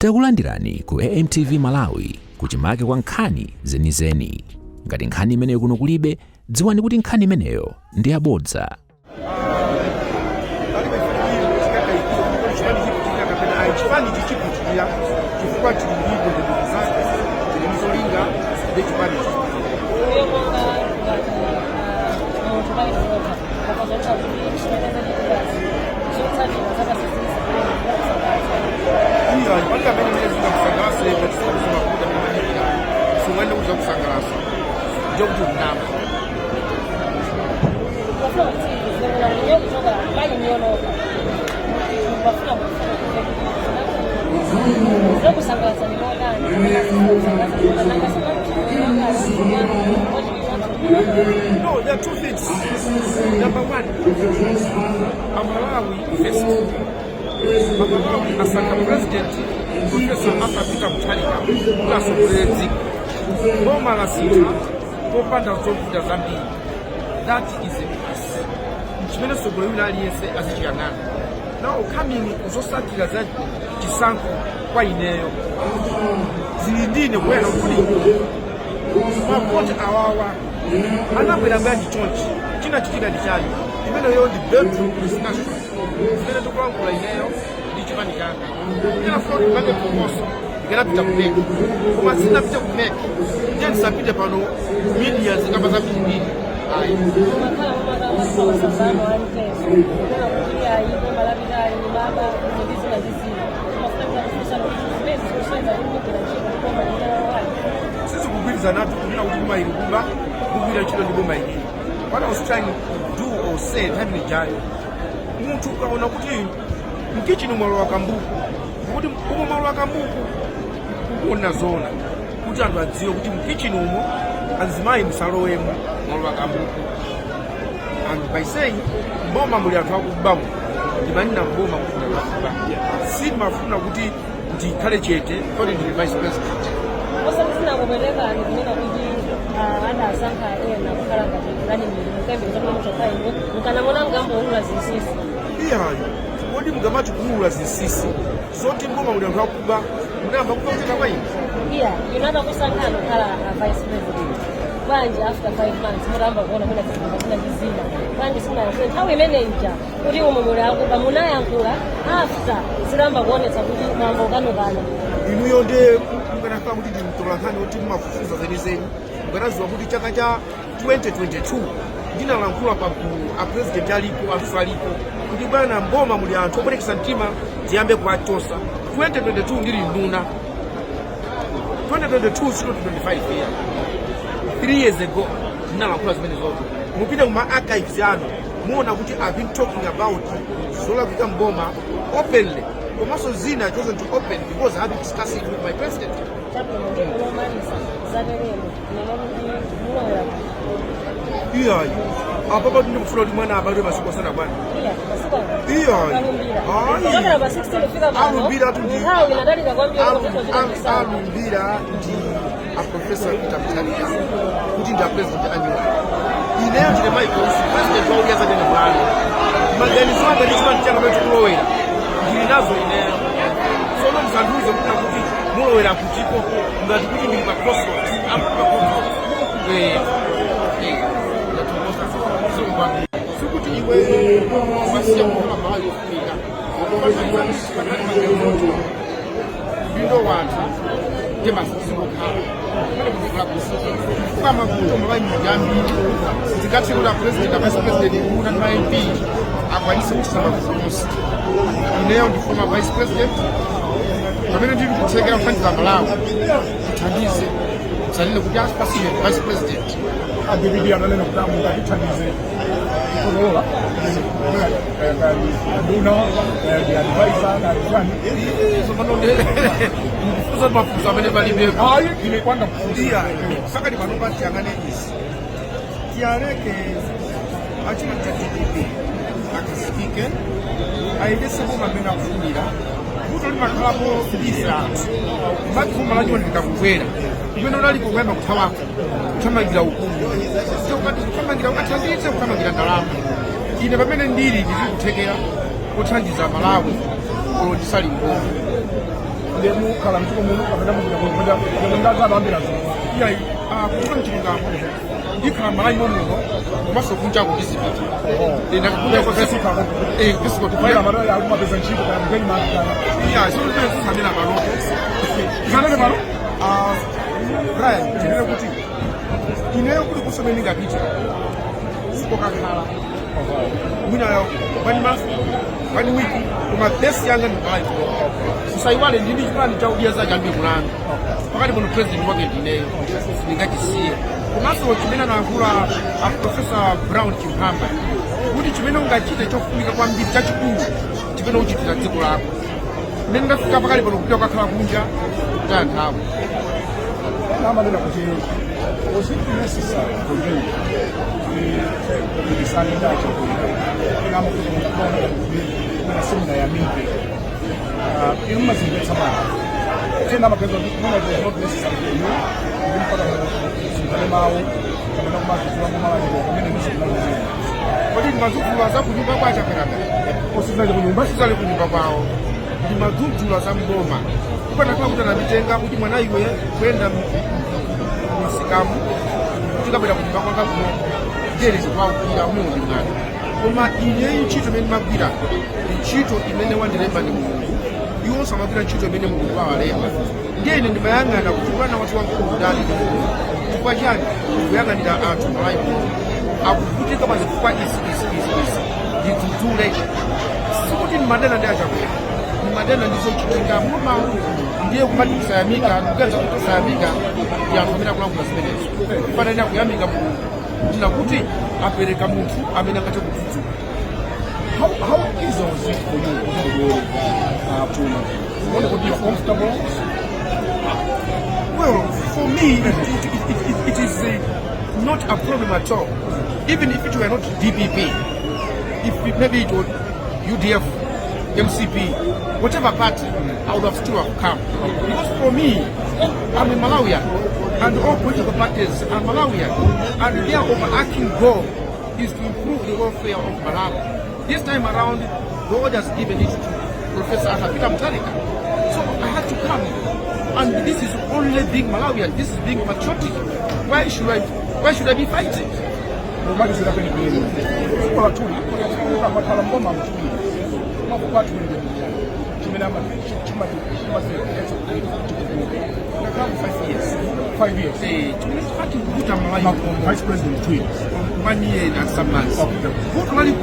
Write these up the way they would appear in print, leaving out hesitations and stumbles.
Takulandirani ku AMTV Malawi kuchimake kwa nkhani zenizeni. Ngati nkhani imeneyo kuno kulibe, dziwani kuti nkhani imeneyo ndi yabodza. No, there are two things. Number one, Malawi first. Malawi as a president, Professor Arthur Peter Mutharika, plus president, Boma la Sita, Popanda Zokuda Zambi. That is a plus. Chimene sogolewina aliyese azichiyang'ana. Now coming uzosatira za chisankho kwa ineyo. Zilindine kwena kuli mapoti awawa anabwera ngati chonchi china chikida ndichali imene yo ndi bedroom discussion zimene tikulankhula ineyo ndi chipani changa ina floti pange promoso ikanapita kumeka koma sinapite kumeka ndiye ndisapite pano media zikamba zambiri ayi Zanatu kuna huduma ilikuba kuvira chilo ndi bomba ili. What I was trying to do or say time ni jayo. Mtu kaona kuti mkichi ni mwalo wa kambuku. Kuti umo mwalo wa kambuku kuona zona. Kuti andu adziwe kuti mkichi ni umo azimai msalowemo mwalo wa kambuku. And by saying mboma muli anthu akubamu ndimanina mboma kuti ndakuba. Si mafuna kuti ndikhale chete kodi ndi vice president. Sina kumeleka nikunena kuti adasankha ena kukhala ngati ngani mukembe kutokai mukanamona mgambo ulula zinsisi iyayo kodi mugamachi kuulula zinsisi zoti mboma uli anthu akuba munayamba kuba kuteka kwa ine inada kusankhana kukhala vice president banje after 5 months muramba kuona kuna kuzina ndizina banje sina nthawi imeneja kuti umo muli akuba munayankhula after ziramba kuonetsa kuti mambo kanokana inuyo nde mukanafa kuti ndi mtolankhani oti mumafufuza zenizeni mukanaziwa kuti chaka cha 2022 ndinalankhula pa a president alipo anthu alipo kuti bwana mboma muli anthu operekesa mtima tiyambe kuwachosa 2022 ndili nduna 2022 sino 25 year 3 years ago ndinalankhula zimene zoto mupite kuma archives anu muona kuti I've been talking about zolakwika mboma openly. Also, Zina chosen to open because I had to discuss it with my president. Yeah, Papa didn't follow the man about the Masukosana one. Yeah, I will be that to a professor Peter Mutharika, putting the president annual. He named the Michaels, President Rogers and the Valley. But then it's not that it's not going to grow in. Nazo ineo sono mzanduze kuna kuti mulowera kutiko ngati kuti ndi pa crossroads ampa konto sikuti iwe wasiya kwa mahali kufika bindo watu tema sikuko kama kuto mbai mjambi zikati kuna president na vice president kuna na MP akwanisa kutsama kufomosi leo ndi former vice president pamene ndili kutsegera mfani za Malawi kuthandize salile kuti asipasiye vice president abibidi analena kutamu ngakuthandize kulola nduna ndi advisor na kwani so manonde kufuza mafuza amene palibe hayi ine kwanda kufudia saka ni manomba tiangane isi tiareke achina TDP akasikike aendese boma mena kufunira kuti makalapo isa mbati boma lacho ndikakubwera imene unalipo kuyamba kuthawako kuthamangira ukulu kuthamangira ukathandize kuthamangira ndalama ine pamene ndili ndikuthekera kuthandiza Malawi olo ndisali mboma ndemukhala mchiko muno kapena mukuja ndazalambira zino iyayi kuchita mchilungamo ndikhala malawi muno komanso kunja ku disipiti akumapeza ntchito kana mgeni makana sosamena maloto zanene malo Brian tinene kuti ineyo kuti kusome ndingapita sikokakhala mwinayo pani wiki koma besi yanga ndimalawi usaiwale ndindi chipani chaudiya za chambi kulanda pakati muno president wake ndineyo ndingachisiye komanso chimene anayankhula a Professor Brown Chimphamba kuti chimene ungachite chofunika kwambiri chachikulu chimene uchitira dziko lako mmene ndafika pakali pano kupita kukakhala kunja kutaya nthawi namanena kuti was it necessary for you to decide that kama kuna semina ya mimpi ilima zingeza mara tena makazo kuna not necessary for you mpaka sipale mao kama kama kwa mama kama ni semina kodi mazukulu za kunyumba kwacha kana usizale kunyumba usizale kunyumba kwao ndi mazukulu za mboma kupata kwa kuti anabitenga kuti mwana iwe kwenda musikamu kuti kabera kunyumba kwanga kuno ndere zikwaukira umuntu mwana koma ine ntchito imene magwira ntchito imene wandilemba ndi Mulungu iwo samagwira ntchito imene Mulungu awalemba ndiye ine ndimayang'ana kuti mwana watu wankulu ndani chifukwa chani kuyang'anira anthu malawi akuvutika mazifukwa isi ndidzudzule sikuti ndimadana ndi achakwera ndimadana ndizochitika moma ndiye kumati kusayamika kugenza kuti kusayamika ndi anthu amene akulangula zimenezo kufanana kuyamika Mulungu ndina kuti apereka munthu amene angathe kudzudzula. How easy was it for you to be comfortable? Well, for me, it is not a problem at all. Even if it were not DPP, if maybe it was UDF, MCP, whatever party, I would have still have come. Because for me, I'm a Malawian, and all political parties are Malawian, and their overarching goal is to improve the welfare of Malawi. This time around, God has given it to Professor Peter Mutharika. So I had to come. And this is only being Malawian, this is being patriotic. Why should I be fighting? Five years. Vice President Twin. 1 year and some months. What are you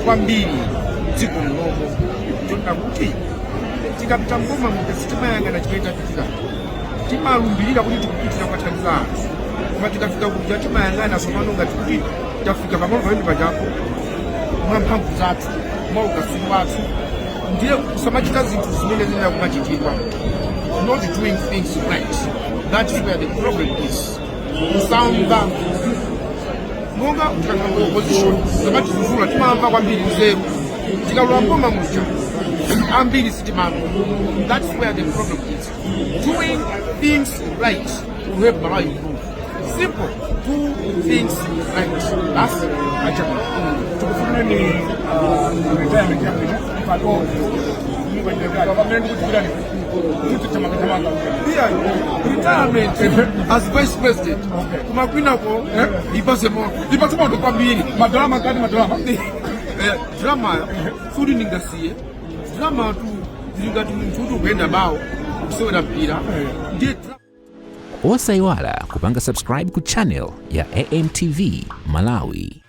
kwambiri dziko mnomo tona kuti tikapita mboma mutasitima yanga na chikaita kutika timalumbirira kuti tikupitira kwa Tanzania koma tikafika kuja timayangana somano ngati kuti tafika pamwe pamene pajapo mwa mphamvu zathu mwa ukasiri wathu ndiye kusamachita zinthu zimene zina kumachitidwa, not doing things right. That is where the problem is. Kusamba monga tukakanga opposition samati kuzula timamba kwambiri nzeru tikalula mboma muja ambiri sitimamba. That's where the problem is. Doing things right will help Malawi improve. Simple. Do things right. That's actually tukufuneni retirement yake pato retirement as vice president. Kumakwina ko ipase moto kwambiri madrama kati madrama drama suri ningasiye drama tu zingati mtu kwenda bao kusewera mpira ndiye Osaiwala kupanga subscribe ku channel ya AMTV Malawi.